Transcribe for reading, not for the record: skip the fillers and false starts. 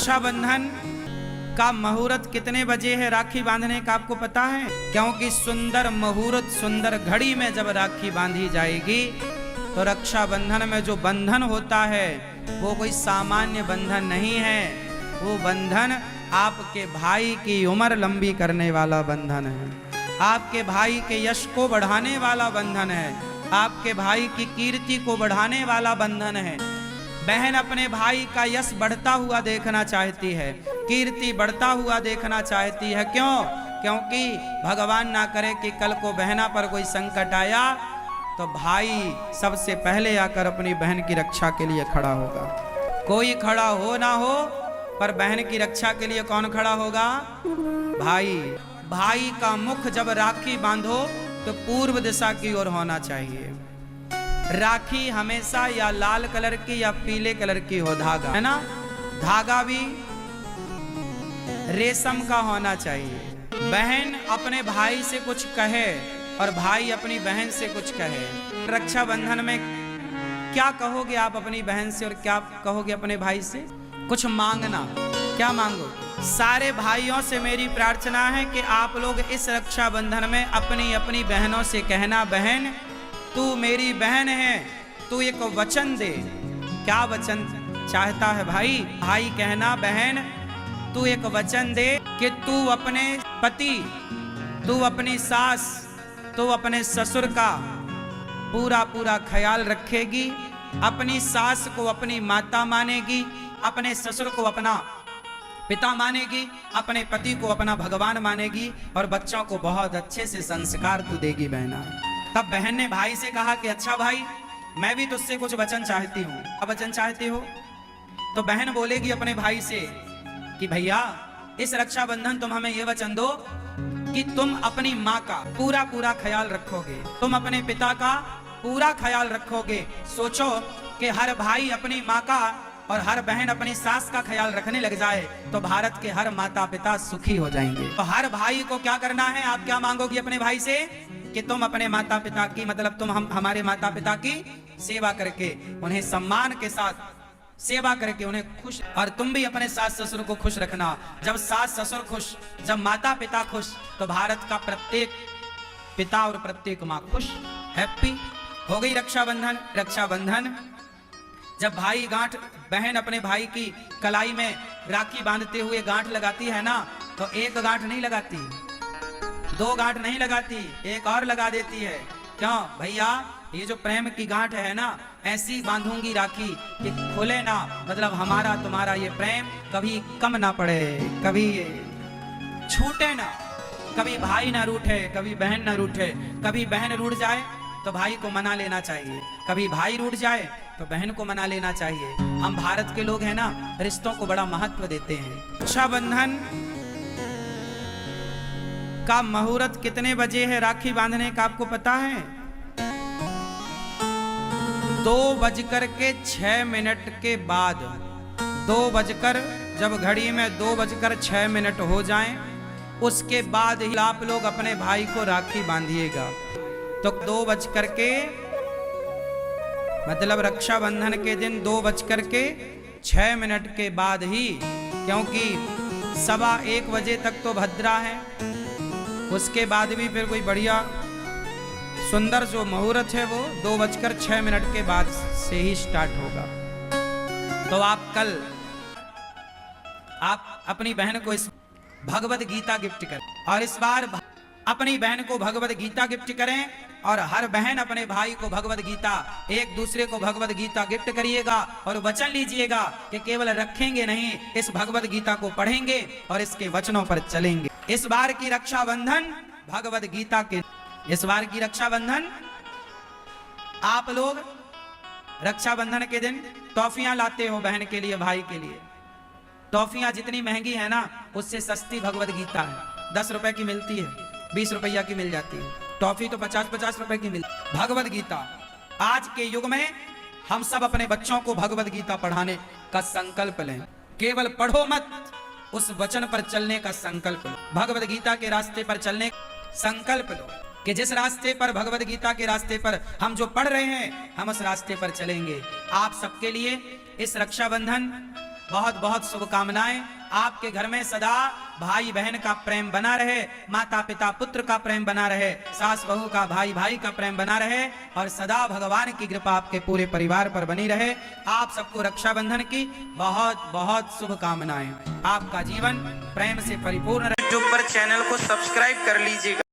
रक्षाबंधन का मुहूर्त कितने बजे है राखी बांधने का आपको पता है? क्योंकि सुंदर मुहूर्त सुंदर घड़ी में जब राखी बांधी जाएगी तो रक्षाबंधन में जो बंधन होता है वो कोई सामान्य बंधन नहीं है। वो बंधन आपके भाई की उम्र लंबी करने वाला बंधन है, आपके भाई के यश को बढ़ाने वाला बंधन है, आपके भाई की कीर्ति को बढ़ाने वाला बंधन है। बहन अपने भाई का यश बढ़ता हुआ देखना चाहती है, कीर्ति बढ़ता हुआ देखना चाहती है। क्यों? क्योंकि भगवान ना करे कि कल को बहना पर कोई संकट आया तो भाई सबसे पहले आकर अपनी बहन की रक्षा के लिए खड़ा होगा। कोई खड़ा हो ना हो पर बहन की रक्षा के लिए कौन खड़ा होगा? भाई। भाई का मुख जब राखी बांधो तो पूर्व दिशा की ओर होना चाहिए। राखी हमेशा या लाल कलर की या पीले कलर की हो, धागा है ना, धागा भी रेशम का होना चाहिए। बहन अपने भाई से कुछ कहे और भाई अपनी बहन से कुछ कहे। रक्षाबंधन में क्या कहोगे आप अपनी बहन से और क्या कहोगे अपने भाई से? कुछ मांगना। क्या मांगो? सारे भाइयों से मेरी प्रार्थना है कि आप लोग इस रक्षाबंधन में अपनी अपनी बहनों से कहना, बहन तू मेरी बहन है, तू एक वचन दे। क्या वचन चाहता है भाई? भाई कहना, बहन तू एक वचन दे कि तू अपने पति, तू अपनी सास, तू अपने ससुर का पूरा पूरा ख्याल रखेगी, अपनी सास को अपनी माता मानेगी, अपने ससुर को अपना पिता मानेगी, अपने पति को अपना भगवान मानेगी और बच्चों को बहुत अच्छे से संस्कार तू देगी बहना। तब बहन ने भाई से कहा कि अच्छा भाई मैं भी तुझसे कुछ वचन चाहती हूँ। अब वचन चाहती हो? तो बहन बोलेगी अपने भाई से कि भैया इस रक्षाबंधन तुम हमें ये वचन दो कि तुम अपनी माँ का पूरा पूरा ख्याल रखोगे, तुम अपने पिता का पूरा ख्याल रखोगे। सोचो कि हर भाई अपनी माँ का और हर बहन अपनी सास का ख्याल रखने लग जाए तो भारत के हर माता पिता सुखी हो जाएंगे। तो हर भाई को क्या करना है? आप क्या मांगोगी अपने भाई से? कि तुम अपने माता पिता की, मतलब तुम हमारे माता पिता की सेवा करके, उन्हें सम्मान के साथ सेवा करके उन्हें खुश, और तुम भी अपने सास ससुर को खुश रखना। जब सास ससुर खुश, जब माता पिता खुश तो भारत का प्रत्येक पिता और प्रत्येक माँ खुश, हैप्पी। हो गई रक्षाबंधन। रक्षाबंधन जब भाई गांठ, बहन अपने भाई की कलाई में राखी बांधते हुए गांठ लगाती है ना, तो एक गांठ नहीं लगाती, दो गांठ नहीं लगाती, एक और लगा देती है। क्यों भैया? ये जो प्रेम की गांठ है ना, ऐसी बांधूंगी राखी कि खुले ना, मतलब हमारा तुम्हारा ये प्रेम कभी कम ना पड़े, कभी छूटे ना, कभी भाई ना रूठे, कभी बहन ना रूठे। कभी बहन रूठ जाए तो भाई को मना लेना चाहिए, कभी भाई रूठ जाए तो बहन को मना लेना चाहिए। हम भारत के लोग हैं ना, रिश्तों को बड़ा महत्व देते हैं। रक्षाबंधन का मुहूर्त कितने बजे है राखी बांधने का आपको पता है? 2:06 के बाद, 2 बजकर, जब घड़ी में 2:06 हो जाएं, उसके बाद ही आप लोग अपने भाई को राखी बांधिएगा। तो 2:06 मतलब रक्षाबंधन के दिन 2:06 के बाद ही, क्योंकि 1:15 बजे तक तो भद्रा है, उसके बाद भी फिर कोई बढ़िया सुंदर जो मुहूर्त है वो 2:06 के बाद से ही स्टार्ट होगा। तो आप कल आप अपनी बहन को इस भगवद गीता गिफ्ट करें, और इस बार अपनी बहन को भगवद गीता गिफ्ट करें, और हर बहन अपने भाई को भगवद गीता, एक दूसरे को भगवद गीता गिफ्ट करिएगा और वचन लीजिएगा कि केवल रखेंगे नहीं, इस भगवद गीता को पढ़ेंगे और इसके वचनों पर चलेंगे। इस बार की रक्षाबंधन भगवद गीता के, इस बार की रक्षाबंधन आप लोग रक्षाबंधन के दिन टॉफियां लाते हो बहन के लिए, भाई के लिए। टॉफियां जितनी महंगी है ना, उससे सस्ती भगवद गीता है। 10 रुपए की मिलती है, 20 रुपया की मिल जाती है। टॉफी तो 50-50 रुपए की मिलती। भगवद गीता, आज के युग में हम सब अपने बच्चों को भगवद गीता पढ़ाने का संकल्प लें। केवल पढ़ो मत, उस वचन पर चलने का संकल्प लो। भगवद गीता के रास्ते पर चलने संकल्प लो कि जिस रास्ते पर, भगवद गीता के रास्ते पर हम जो पढ़ रहे हैं, हम उस रास्ते पर चलेंगे। आप सबके लिए इस रक्षाबंधन बहुत बहुत शुभकामनाएं। आपके घर में सदा भाई बहन का प्रेम बना रहे, माता पिता पुत्र का प्रेम बना रहे, सास बहू का भाई भाई का प्रेम बना रहे और सदा भगवान की कृपा आपके पूरे परिवार पर बनी रहे। आप सबको रक्षाबंधन की बहुत बहुत शुभकामनाएं। आपका जीवन प्रेम से परिपूर्ण रहे। यूट्यूब पर चैनल को सब्सक्राइब कर लीजिएगा।